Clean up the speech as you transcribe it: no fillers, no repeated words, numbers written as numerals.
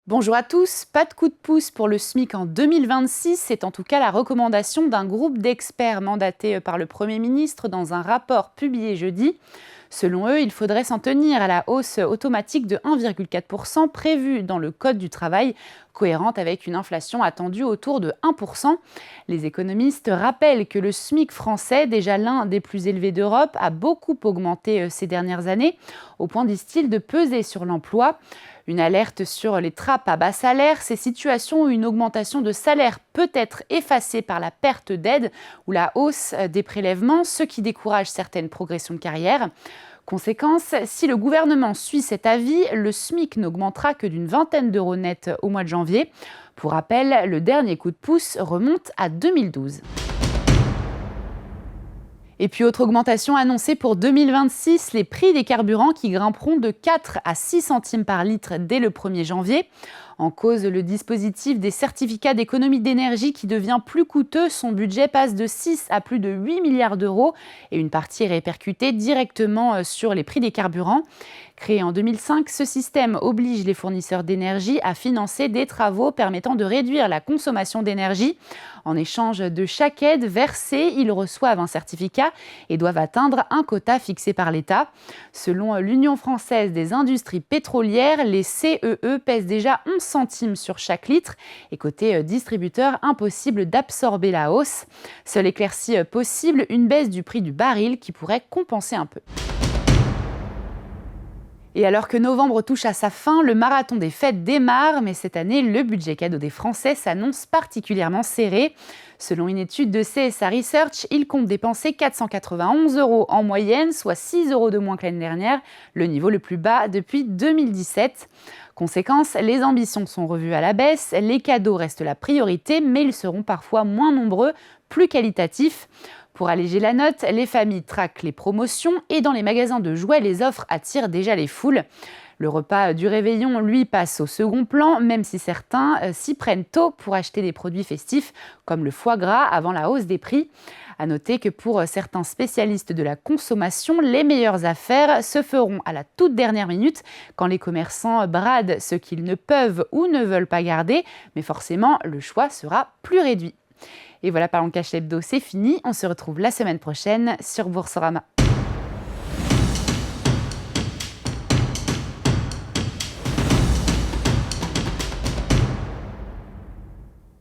Bonjour à tous, pas de coup de pouce pour le SMIC en 2026, c'est en tout cas la recommandation d'un groupe d'experts mandaté par le Premier ministre dans un rapport publié jeudi. Selon eux, il faudrait s'en tenir à la hausse automatique de 1,4% prévue dans le Code du travail, cohérente avec une inflation attendue autour de 1%. Les économistes rappellent que le SMIC français, déjà l'un des plus élevés d'Europe, a beaucoup augmenté ces dernières années, au point, disent-ils, de peser sur l'emploi. Une alerte sur les trappes à bas salaire, ces situations où une augmentation de salaire peut être effacée par la perte d'aide ou la hausse des prélèvements, ce qui décourage certaines progressions de carrière. Conséquence, si le gouvernement suit cet avis, le SMIC n'augmentera que d'une vingtaine d'euros net au mois de janvier. Pour rappel, le dernier coup de pouce remonte à 2012. Et puis, autre augmentation annoncée pour 2026, les prix des carburants qui grimperont de 4 à 6 centimes par litre dès le 1er janvier. En cause, le dispositif des certificats d'économie d'énergie qui devient plus coûteux. Son budget passe de 6 à plus de 8 milliards d'euros et une partie est répercutée directement sur les prix des carburants. Créé en 2005, ce système oblige les fournisseurs d'énergie à financer des travaux permettant de réduire la consommation d'énergie. En échange de chaque aide versée, ils reçoivent un certificat et doivent atteindre un quota fixé par l'État. Selon l'Union française des industries pétrolières, les CEE pèsent déjà 11 centimes sur chaque litre et côté distributeur, impossible d'absorber la hausse. Seule éclaircie possible, une baisse du prix du baril qui pourrait compenser un peu. Et alors que novembre touche à sa fin, le marathon des fêtes démarre, mais cette année, le budget cadeau des Français s'annonce particulièrement serré. Selon une étude de CSA Research, ils comptent dépenser 491 euros en moyenne, soit 6 euros de moins que l'année dernière, le niveau le plus bas depuis 2017. Conséquence, les ambitions sont revues à la baisse, les cadeaux restent la priorité, mais ils seront parfois moins nombreux, plus qualitatifs. Pour alléger la note, les familles traquent les promotions et dans les magasins de jouets, les offres attirent déjà les foules. Le repas du réveillon, lui, passe au second plan, même si certains s'y prennent tôt pour acheter des produits festifs, comme le foie gras avant la hausse des prix. À noter que pour certains spécialistes de la consommation, les meilleures affaires se feront à la toute dernière minute, quand les commerçants bradent ce qu'ils ne peuvent ou ne veulent pas garder, mais forcément, le choix sera plus réduit. Et voilà, Parlons Cash Hebdo, c'est fini. On se retrouve la semaine prochaine sur Boursorama.